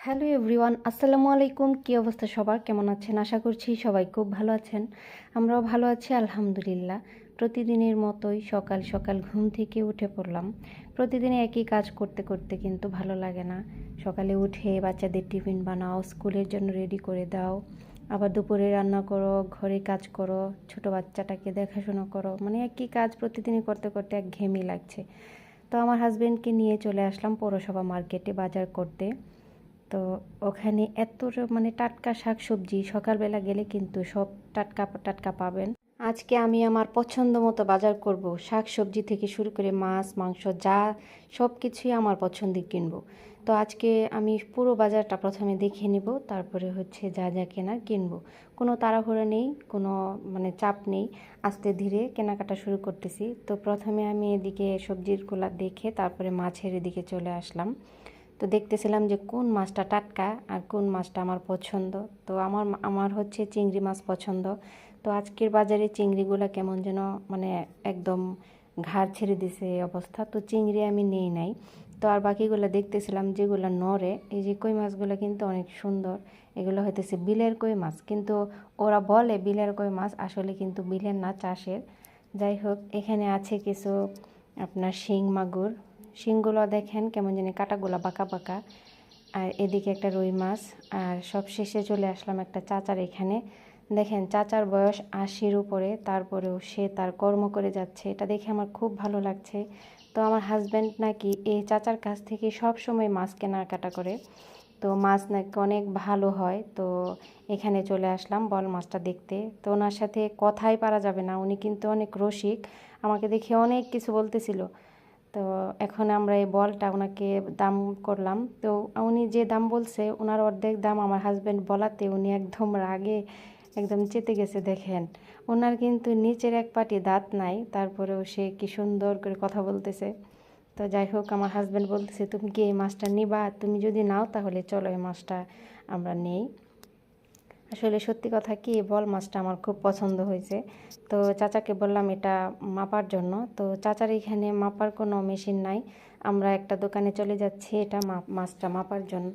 Hello everyone, আসসালামু আলাইকুম। কী অবস্থা সবার, কেমন আছেন? আশা করছি সবাই খুব ভালো আছেন। আমরাও ভালো আছি আলহামদুলিল্লাহ। প্রতিদিনের মতোই সকাল সকাল ঘুম থেকে উঠে পড়লাম। প্রতিদিনে একই কাজ করতে করতে কিন্তু ভালো লাগে না। সকালে উঠে বাচ্চাদের টিফিন বানাও, স্কুলের জন্য রেডি করে দাও, আবার দুপুরে রান্না করো, ঘরে কাজ করো, ছোট বাচ্চাটাকে দেখাশোনা করো, মানে একই কাজ প্রতিদিনই করতে করতে একঘেয়েমি লাগছে। তো আমার হাজবেন্ডকে নিয়ে চলে আসলাম পৌরসভা মার্কেটে বাজার করতে। তো ওখানে এত মানে টাটকা শাকসবজি, সকালবেলা গেলে কিন্তু সব টাটকা টাটকা পাবেন। আজকে আমি আমার পছন্দ মতো বাজার করব, শাকসবজি থেকে শুরু করে মাছ মাংস যা সব কিছুই আমার পছন্দের কিনবো। তো আজকে আমি পুরো বাজারটা প্রথমে দেখে নিব, তারপরে হচ্ছে যা যা কেনার কিনবো। কোনো তাড়াহুড়ো নেই, কোনো মানে চাপ নেই, আস্তে ধীরে কেনাকাটা শুরু করতেছি। তো প্রথমে আমি এদিকে সবজিগুলো দেখে তারপরে মাছের এদিকে চলে আসলাম। তো দেখতেছিলাম যে কোন মাছটা টাটকা আর কোন মাছটা আমার পছন্দ। তো আমার হচ্ছে চিংড়ি মাছ পছন্দ। তো আজকের বাজারে চিংড়িগুলো কেমন যেন মানে একদম ঘাড় ছেড়ে দিছে এই অবস্থা, তো চিংড়ি আমি নেই নাই। তো আর বাকিগুলো দেখতেছিলাম যেগুলো নড়ে, এই যে কই মাছগুলো কিন্তু অনেক সুন্দর। এগুলো হইতেছে বিলের কই মাছ, কিন্তু ওরা বলে বিলের কই মাছ, আসলে কিন্তু বিলের না, চাষের। যাই হোক, এখানে আছে কিছু আপনার শিং মাগুর। শিংগুলো দেখেন কেমন জানি কাটাগুলো বাঁকা বাঁকা। আর এদিকে একটা রুই মাছ। আর সব শেষে চলে আসলাম একটা চাচার এখানে। দেখেন চাচার বয়স ৮০-র উপরে, তারপরেও সে তার কর্ম করে যাচ্ছে, এটা দেখে আমার খুব ভালো লাগছে। তো আমার হাজব্যান্ড নাকি এই চাচার কাছ থেকে সব সময় মাছ কেনাকাটা করে, তো মাছ নাকি অনেক ভালো হয়। তো এখানে চলে আসলাম বল মাছটা দেখতে। তো ওনার সাথে কথাই পারা যাবে না, উনি কিন্তু অনেক রসিক, আমাকে দেখে অনেক কিছু বলতেছিল। তো এখন আমরা এই বলটা ওনাকে দাম করলাম। তো উনি যে দাম বলছে ওনার অর্ধেক দাম আমার হাজব্যান্ড বলাতে উনি একদম রাগে একদম চেতে গেছে। দেখেন ওনার কিন্তু নিচের এক পাটি দাঁত নাই, তারপরেও সে কি সুন্দর করে কথা বলতেছে। তো যাই হোক, আমার হাজব্যান্ড বলতেছে তুমি কি এই মাছটা নিবা? তুমি যদি নাও তাহলে চলো এই মাছটা আমরা নেই। আসলে সত্যি কথা কি, বল মাছটা আমার খুব পছন্দ হয়েছে। তো চাচাকে বললাম এটা মাপার জন্য। তো চাচার এখানে মাপার কোনো মেশিন নাই, আমরা একটা দোকানে চলে যাচ্ছি এটা মাছটা মাপার জন্য।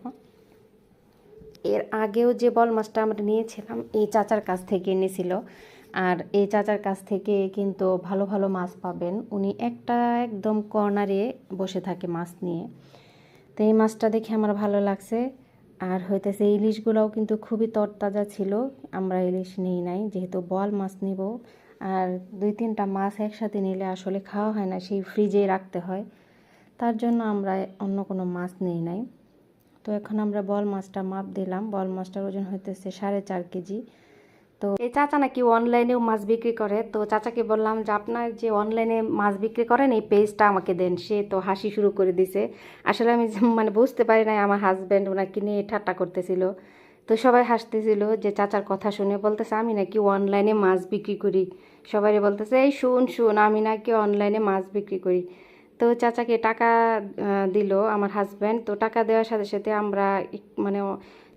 এর আগেও যে বল মাছটা আমরা নিয়েছিলাম এই চাচার কাছ থেকে এনেছিল। আর এই চাচার কাছ থেকে কিন্তু ভালো ভালো মাছ পাবেন, উনি একটা একদম কর্নারে বসে থাকে মাছ নিয়ে। তো এই মাছটা দেখে আমার ভালো লাগছে। আর হইতেছে ইলিশগুলোও কিন্তু খুবই তরতাজা ছিল। আমরা ইলিশ নিই নাই, যেহেতু বোয়াল মাছ নিব। আর 2-3টা মাছ একসাথে নিলে আসলে খাওয়া হয় না, সেই ফ্রিজে রাখতে হয়। তার জন্য আমরা অন্য কোনো মাছ নিই নাই। তো এখন আমরা বোয়াল মাছটা মাপ দিলাম, বোয়াল মাছটার ওজন হইতেছে 4.5 কেজি। তো এই চাচা নাকি অনলাইনেও মাছ বিক্রি করে। তো চাচাকে বললাম যে আপনার যে অনলাইনে মাছ বিক্রি করেন এই পেজটা আমাকে দেন। সে তো হাসি শুরু করে দিছে। আসলে আমি মানে বুঝতে পারি নাই আমার হাজব্যান্ড ওনাকে নিয়ে ঠাট্টা করতেছিল। তো সবাই হাসতেছিল যে চাচার কথা শুনে, বলতেছে আমি নাকি অনলাইনে মাছ বিক্রি করি। সবাই বলতেছে এই শুন শুন, আমি নাকি অনলাইনে মাছ বিক্রি করি। তো চাচাকে টাকা দিল আমার হাজব্যান্ড। তো টাকা দেওয়ার সাথে সাথে আমরা মানে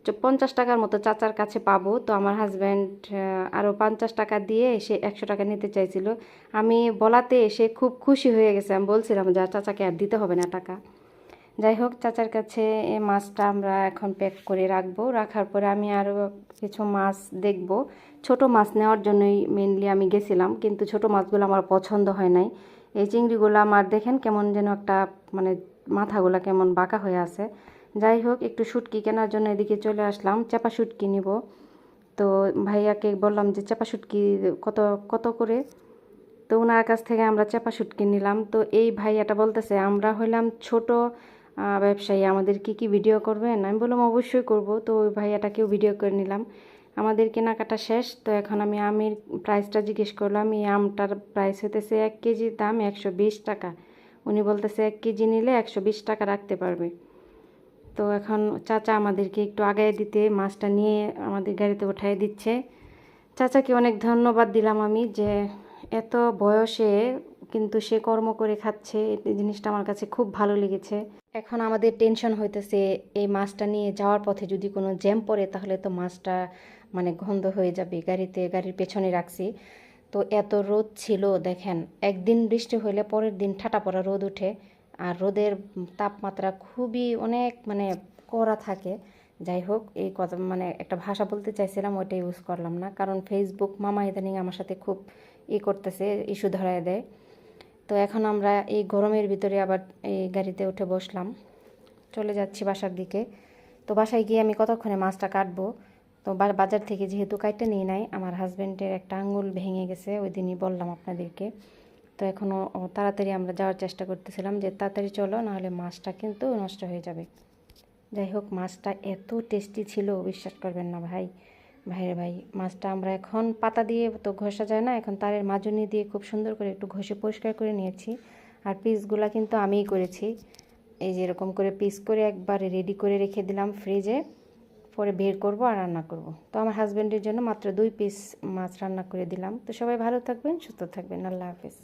50 টাকার মতো চাচার কাছে পাবো। তো আমার হাজব্যান্ড আরও 50 টাকা দিয়ে সে 100 টাকা নিতে চাইছিল। আমি বলাতে সে খুব খুশি হয়ে গেছে। আমি বলছিলাম যে চাচাকে আর দিতে হবে না টাকা। যাই হোক, চাচার কাছে এই মাছটা আমরা এখন প্যাক করে রাখবো। রাখার পরে আমি আরও কিছু মাছ দেখব। ছোট মাছ নেওয়ার জন্যই মেনলি আমি গেছিলাম, কিন্তু ছোট মাছগুলো আমার পছন্দ হয় নাই। এই চিংড়িগুলো আমার দেখেন কেমন যেন একটা মানে মাথাগুলো কেমন বাঁকা হয়ে আছে। যাই হোক, একটু শুটকি কেনার জন্য এদিকে চলে আসলাম, চাপা শুটকি নিব। তো ভাইয়াকে বললাম যে চাপা শুটকি কত কত করে। তো ওনার কাছ থেকে আমরা চাপা শুটকি নিলাম। তো এই ভাইয়াটা বলতেছে আমরা হইলাম ছোট ব্যবসায়ী, আমাদের কি কি ভিডিও করবেন? আমি বললাম অবশ্যই করব। তো ওই ভাইয়াটাকেও ভিডিও করে নিলাম। আমাদের কেনাকাটা শেষ। তো এখন আমি আমের প্রাইসটা জিজ্ঞেস করলাম। এই আমটার প্রাইস হতেছে 1 কেজির দাম 120 টাকা। উনি বলতেছে 1 কেজি নিলে 120 টাকা রাখতে পারবে। তো এখন চাচা আমাদেরকে একটু আগায় দিতে মাছটা নিয়ে আমাদের গাড়িতে উঠাই দিচ্ছে। চাচাকে অনেক ধন্যবাদ দিলাম আমি, যে এত বয়সে কিন্তু সে কর্ম করে খাচ্ছে, এই জিনিসটা আমার কাছে খুব ভালো লেগেছে। এখন আমাদের টেনশন হইতেছে এই মাছটা নিয়ে যাওয়ার পথে যদি কোনো জ্যাম পড়ে তাহলে তো মাছটা মানে গন্ধ হয়ে যাবে। গাড়ির পেছনে রাখছি। তো এত রোদ ছিল দেখেন, একদিন বৃষ্টি হলে পরের দিন ঠাটা পড়া রোদ উঠে। আর রোদের তাপমাত্রা খুবই অনেক মানে করা থাকে। যাই হোক, এই কথা মানে একটা ভাষা বলতে চাইছিলাম, ওইটা ইউজ করলাম না, কারণ ফেসবুক মামা ইদানিং আমার সাথে খুব করতেছে, ইস্যু ধরায় দেয়। তো এখন আমরা এই গরমের ভিতরে আবার এই গাড়িতে উঠে বসলাম, চলে যাচ্ছি বাসার দিকে। তো বাসায় গিয়ে আমি কতক্ষণে মাছটা কাটবো। তো বাজার থেকে যেহেতু কাটতে নিয়ে নাই, আমার হাজব্যান্ডের একটা আঙুল ভেঙে গেছে, ওই দিনই বললাম আপনাদেরকে। তো এখনও তাড়াতাড়ি আমরা যাওয়ার চেষ্টা করতেছিলাম যে তাড়াতাড়ি চলো, নাহলে মাছটা কিন্তু নষ্ট হয়ে যাবে। যাই হোক, মাছটা এত টেস্টি ছিল, বিশ্বাস করবেন না ভাই। ভাইরে ভাই, মাছটা আমরা এখন পাতা দিয়ে তো ঘষা যায় না, এখন তারের মাজনি দিয়ে খুব সুন্দর করে একটু ঘষে পরিষ্কার করে নিয়েছি। আর পিসগুলা কিন্তু আমিই করেছি। এই যে এরকম করে পিস করে একবারে রেডি করে রেখে দিলাম ফ্রিজে, পরে বের করব আর রান্না করব। তো আমার হাজব্যান্ডের জন্য মাত্র 2 পিস মাছ রান্না করে দিলাম। তো সবাই ভালো থাকবেন, সুস্থ থাকবেন, আল্লাহ হাফেজ।